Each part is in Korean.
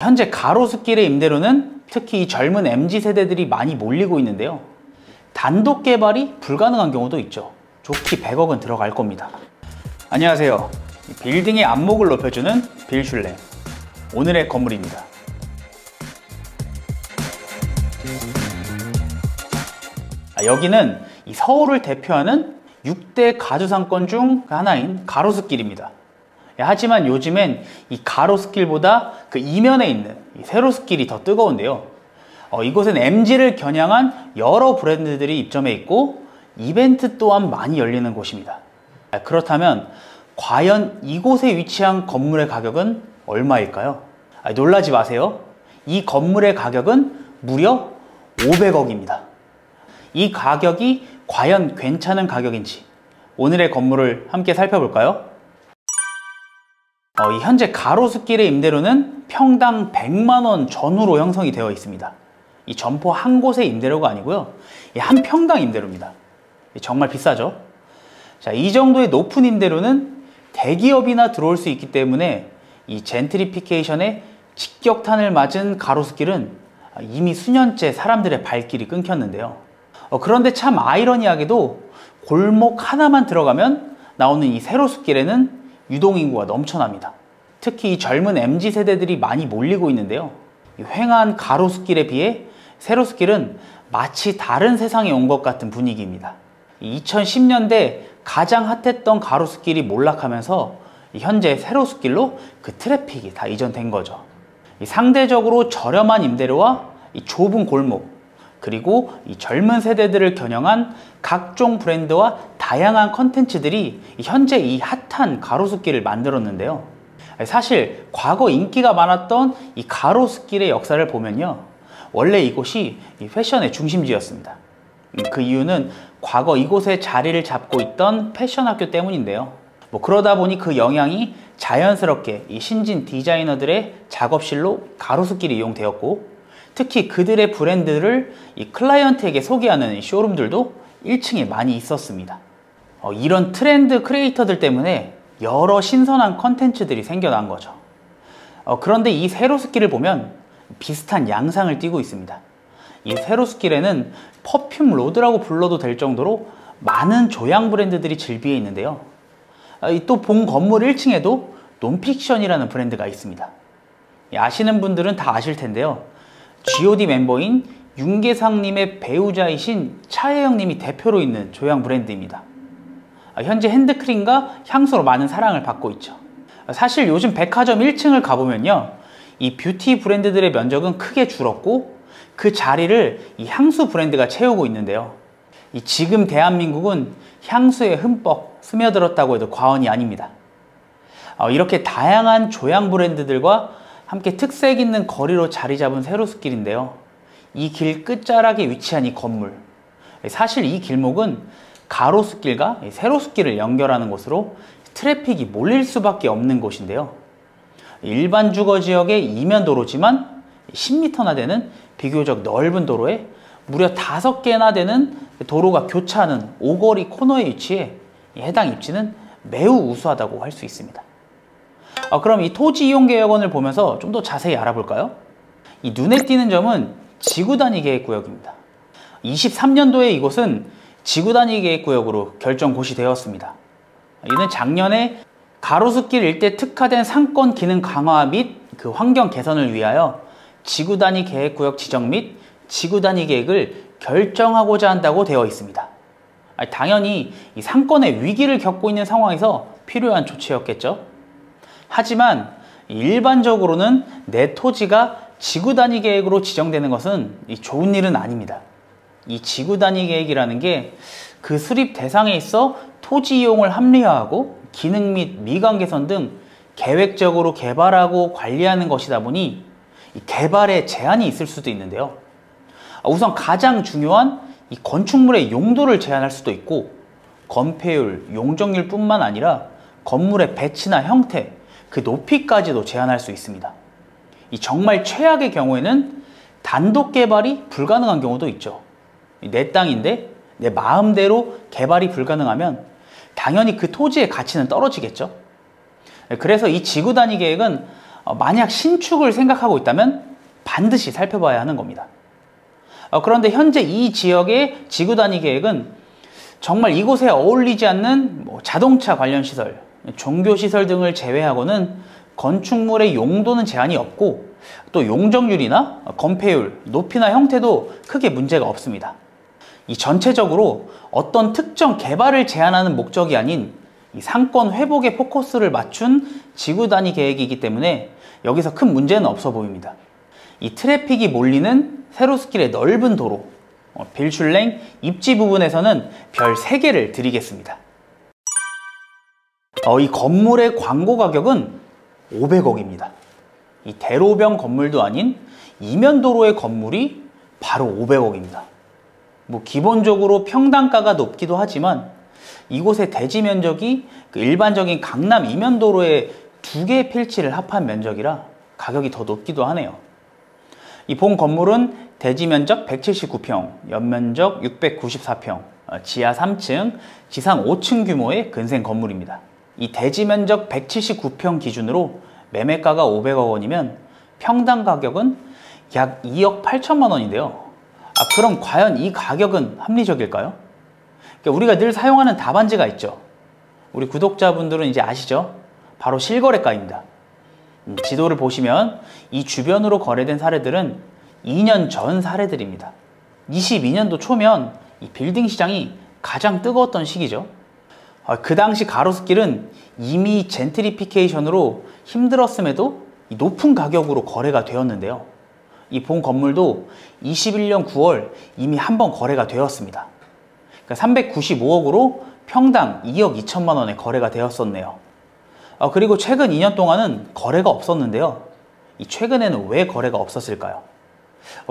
현재 가로수길의 임대료는 특히 이 젊은 MZ세대들이 많이 몰리고 있는데요. 단독 개발이 불가능한 경우도 있죠. 좋게 100억은 들어갈 겁니다. 안녕하세요. 빌딩의 안목을 높여주는 빌슐랭. 오늘의 건물입니다. 여기는 이 서울을 대표하는 6대 가주상권 중 하나인 가로수길입니다. 하지만 요즘엔 이 가로수길보다 그 이면에 있는 이 세로수길이 더 뜨거운데요. 이곳은 MZ를 겨냥한 여러 브랜드들이 입점해 있고 이벤트 또한 많이 열리는 곳입니다. 그렇다면 과연 이곳에 위치한 건물의 가격은 얼마일까요? 놀라지 마세요. 이 건물의 가격은 무려 500억입니다. 이 가격이 과연 괜찮은 가격인지 오늘의 건물을 함께 살펴볼까요? 현재 가로수길의 임대료는 평당 100만원 전후로 형성이 되어 있습니다. 이 점포 한 곳의 임대료가 아니고요. 한 평당 임대료입니다. 정말 비싸죠? 자, 이 정도의 높은 임대료는 대기업이나 들어올 수 있기 때문에 이 젠트리피케이션의 직격탄을 맞은 가로수길은 이미 수년째 사람들의 발길이 끊겼는데요. 그런데 참 아이러니하게도 골목 하나만 들어가면 나오는 이 세로수길에는 유동인구가 넘쳐납니다. 특히 이 젊은 MZ세대들이 많이 몰리고 있는데요. 휑한 가로수길에 비해 세로수길은 마치 다른 세상에 온 것 같은 분위기입니다. 2010년대 가장 핫했던 가로수길이 몰락하면서 현재 세로수길로 그 트래픽이 다 이전된 거죠. 상대적으로 저렴한 임대료와 이 좁은 골목, 그리고 이 젊은 세대들을 겨냥한 각종 브랜드와 다양한 컨텐츠들이 현재 이 핫한 가로수길을 만들었는데요. 사실 과거 인기가 많았던 이 가로수길의 역사를 보면요, 원래 이곳이 이 패션의 중심지였습니다. 그 이유는 과거 이곳에 자리를 잡고 있던 패션학교 때문인데요. 그러다 보니 그 영향이 자연스럽게 이 신진 디자이너들의 작업실로 가로수길이 이용되었고, 특히 그들의 브랜드를 이 클라이언트에게 소개하는 쇼룸들도 1층에 많이 있었습니다. 이런 트렌드 크리에이터들 때문에 여러 신선한 컨텐츠들이 생겨난 거죠. 그런데 이 세로수길을 보면 비슷한 양상을 띠고 있습니다. 이 세로수길에는 퍼퓸 로드라고 불러도 될 정도로 많은 조향 브랜드들이 즐비해 있는데요. 또 본 건물 1층에도 논픽션이라는 브랜드가 있습니다. 아시는 분들은 다 아실 텐데요. G.O.D 멤버인 윤계상님의 배우자이신 차혜영님이 대표로 있는 조향 브랜드입니다. 현재 핸드크림과 향수로 많은 사랑을 받고 있죠. 사실 요즘 백화점 1층을 가보면요, 이 뷰티 브랜드들의 면적은 크게 줄었고 그 자리를 이 향수 브랜드가 채우고 있는데요. 지금 대한민국은 향수에 흠뻑 스며들었다고 해도 과언이 아닙니다. 이렇게 다양한 조향 브랜드들과 함께 특색 있는 거리로 자리 잡은 세로수길인데요. 이 길 끝자락에 위치한 이 건물, 사실 이 길목은 가로수길과 세로수길을 연결하는 곳으로 트래픽이 몰릴 수밖에 없는 곳인데요. 일반 주거지역의 이면 도로지만 10m나 되는 비교적 넓은 도로에 무려 5개나 되는 도로가 교차하는 오거리 코너에 위치해 해당 입지는 매우 우수하다고 할 수 있습니다. 그럼 이 토지 이용 계획원을 보면서 좀 더 자세히 알아볼까요? 이 눈에 띄는 점은 지구단위 계획구역입니다. 23년도에 이곳은 지구단위 계획구역으로 결정 고시되었습니다. 이는 작년에 가로수길 일대 특화된 상권 기능 강화 및 그 환경 개선을 위하여 지구단위 계획구역 지정 및 지구단위 계획을 결정하고자 한다고 되어 있습니다. 당연히 이 상권의 위기를 겪고 있는 상황에서 필요한 조치였겠죠. 하지만 일반적으로는 내 토지가 지구단위 계획으로 지정되는 것은 좋은 일은 아닙니다. 이 지구단위 계획이라는 게 그 수립 대상에 있어 토지 이용을 합리화하고 기능 및 미관 개선 등 계획적으로 개발하고 관리하는 것이다 보니 이 개발에 제한이 있을 수도 있는데요. 우선 가장 중요한 이 건축물의 용도를 제한할 수도 있고, 건폐율, 용적률 뿐만 아니라 건물의 배치나 형태, 그 높이까지도 제한할 수 있습니다. 이 정말 최악의 경우에는 단독 개발이 불가능한 경우도 있죠. 내 땅인데 내 마음대로 개발이 불가능하면 당연히 그 토지의 가치는 떨어지겠죠. 그래서 이 지구 단위 계획은 만약 신축을 생각하고 있다면 반드시 살펴봐야 하는 겁니다. 그런데 현재 이 지역의 지구 단위 계획은 정말 이곳에 어울리지 않는 자동차 관련 시설, 종교 시설 등을 제외하고는 건축물의 용도는 제한이 없고 또 용적률이나 건폐율, 높이나 형태도 크게 문제가 없습니다. 이 전체적으로 어떤 특정 개발을 제한하는 목적이 아닌 이 상권 회복에 포커스를 맞춘 지구 단위 계획이기 때문에 여기서 큰 문제는 없어 보입니다. 이 트래픽이 몰리는 세로스길의 넓은 도로, 빌슐랭 입지 부분에서는 별 3개를 드리겠습니다. 이 건물의 광고 가격은 500억입니다. 이 대로변 건물도 아닌 이면도로의 건물이 바로 500억입니다. 기본적으로 평당가가 높기도 하지만 이곳의 대지 면적이 일반적인 강남 이면도로의 2개의 필지를 합한 면적이라 가격이 더 높기도 하네요. 이 본 건물은 대지 면적 179평, 연면적 694평, 지하 3층, 지상 5층 규모의 근생 건물입니다. 이 대지 면적 179평 기준으로 매매가가 500억 원이면 평당 가격은 약 2억 8천만 원인데요. 그럼 과연 이 가격은 합리적일까요? 우리가 늘 사용하는 답안지가 있죠. 우리 구독자분들은 이제 아시죠? 바로 실거래가입니다. 지도를 보시면 이 주변으로 거래된 사례들은 2년 전 사례들입니다. 22년도 초면 이 빌딩 시장이 가장 뜨거웠던 시기죠. 그 당시 가로수길은 이미 젠트리피케이션으로 힘들었음에도 높은 가격으로 거래가 되었는데요. 이 본 건물도 21년 9월 이미 한번 거래가 되었습니다. 395억으로 평당 2억 2천만 원에 거래가 되었었네요. 그리고 최근 2년 동안은 거래가 없었는데요. 이 최근에는 왜 거래가 없었을까요?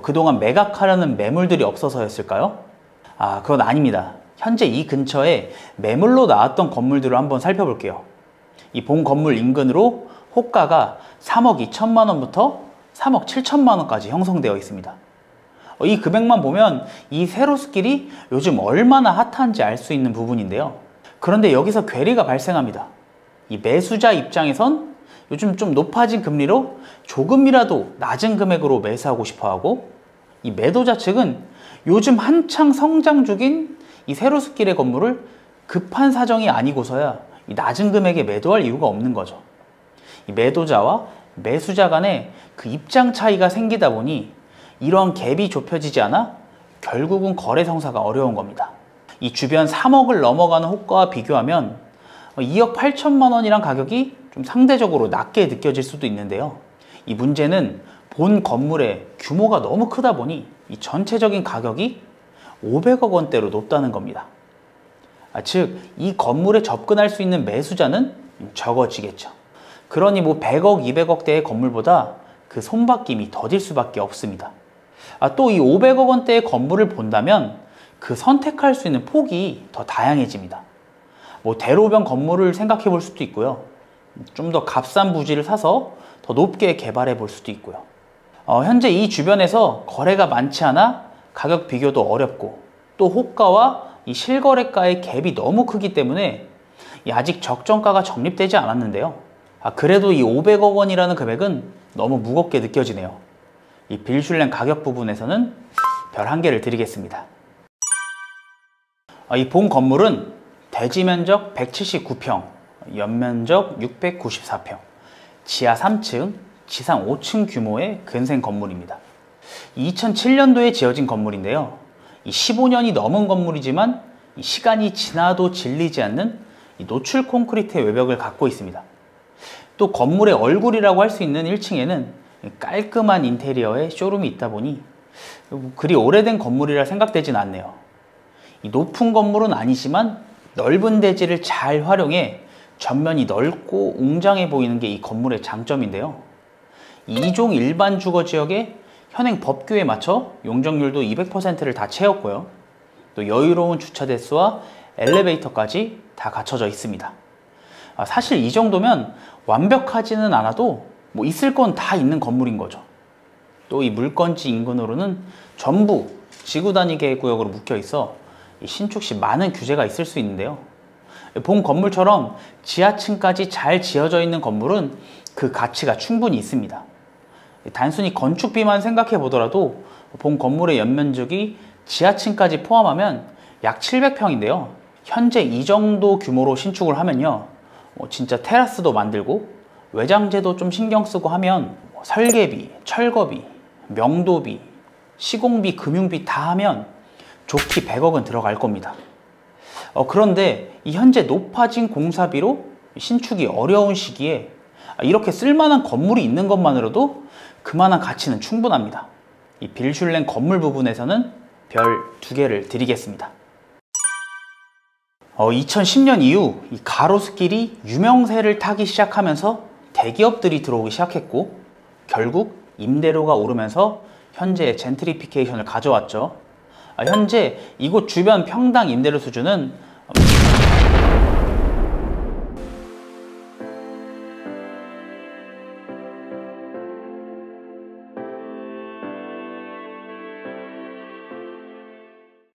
그동안 매각하려는 매물들이 없어서였을까요? 그건 아닙니다. 현재 이 근처에 매물로 나왔던 건물들을 한번 살펴볼게요. 이 본 건물 인근으로 호가가 3억 2천만 원부터 3억 7천만 원까지 형성되어 있습니다. 이 금액만 보면 이 세로스길이 요즘 얼마나 핫한지 알 수 있는 부분인데요. 그런데 여기서 괴리가 발생합니다. 이 매수자 입장에선 요즘 좀 높아진 금리로 조금이라도 낮은 금액으로 매수하고 싶어하고, 이 매도자 측은 요즘 한창 성장 중인 이 세로스길의 건물을 급한 사정이 아니고서야 이 낮은 금액에 매도할 이유가 없는 거죠. 이 매도자와 매수자 간에 그 입장 차이가 생기다 보니 이러한 갭이 좁혀지지 않아 결국은 거래 성사가 어려운 겁니다. 이 주변 3억을 넘어가는 호가와 비교하면 2억 8천만 원이란 가격이 좀 상대적으로 낮게 느껴질 수도 있는데요. 이 문제는 본 건물의 규모가 너무 크다 보니 이 전체적인 가격이 500억 원대로 높다는 겁니다. 즉, 이 건물에 접근할 수 있는 매수자는 적어지겠죠. 그러니 100억, 200억대의 건물보다 그 손바뀜이 더딜 수밖에 없습니다. 또 이 500억 원대의 건물을 본다면 그 선택할 수 있는 폭이 더 다양해집니다. 대로변 건물을 생각해 볼 수도 있고요. 좀 더 값싼 부지를 사서 더 높게 개발해 볼 수도 있고요. 현재 이 주변에서 거래가 많지 않아 가격 비교도 어렵고, 또 호가와 이 실거래가의 갭이 너무 크기 때문에 아직 적정가가 정립되지 않았는데요. 그래도 이 500억 원이라는 금액은 너무 무겁게 느껴지네요. 이 빌슐랭 가격 부분에서는 별 1개를 드리겠습니다. 이 본 건물은 대지 면적 179평, 연면적 694평, 지하 3층, 지상 5층 규모의 근생 건물입니다. 2007년도에 지어진 건물인데요. 15년이 넘은 건물이지만 시간이 지나도 질리지 않는 노출 콘크리트의 외벽을 갖고 있습니다. 또 건물의 얼굴이라고 할 수 있는 1층에는 깔끔한 인테리어의 쇼룸이 있다 보니 그리 오래된 건물이라 생각되진 않네요. 이 높은 건물은 아니지만 넓은 대지를 잘 활용해 전면이 넓고 웅장해 보이는 게 이 건물의 장점인데요. 2종 일반 주거지역의 현행 법규에 맞춰 용적률도 200%를 다 채웠고요. 또 여유로운 주차 대수와 엘리베이터까지 다 갖춰져 있습니다. 사실 이 정도면 완벽하지는 않아도 있을 건 다 있는 건물인 거죠. 또 이 물건지 인근으로는 전부 지구 단위 계획 구역으로 묶여 있어 신축 시 많은 규제가 있을 수 있는데요. 본 건물처럼 지하층까지 잘 지어져 있는 건물은 그 가치가 충분히 있습니다. 단순히 건축비만 생각해 보더라도 본 건물의 연면적이 지하층까지 포함하면 약 700평인데요. 현재 이 정도 규모로 신축을 하면요, 진짜 테라스도 만들고 외장재도 좀 신경 쓰고 하면 설계비, 철거비, 명도비, 시공비, 금융비 다 하면 좋게 100억은 들어갈 겁니다. 그런데 이 현재 높아진 공사비로 신축이 어려운 시기에 이렇게 쓸만한 건물이 있는 것만으로도 그만한 가치는 충분합니다. 이 빌슐랭 건물 부분에서는 별 2개를 드리겠습니다. 2010년 이후 이 가로수길이 유명세를 타기 시작하면서 대기업들이 들어오기 시작했고, 결국 임대료가 오르면서 현재 젠트리피케이션을 가져왔죠. 현재 이곳 주변 평당 임대료 수준은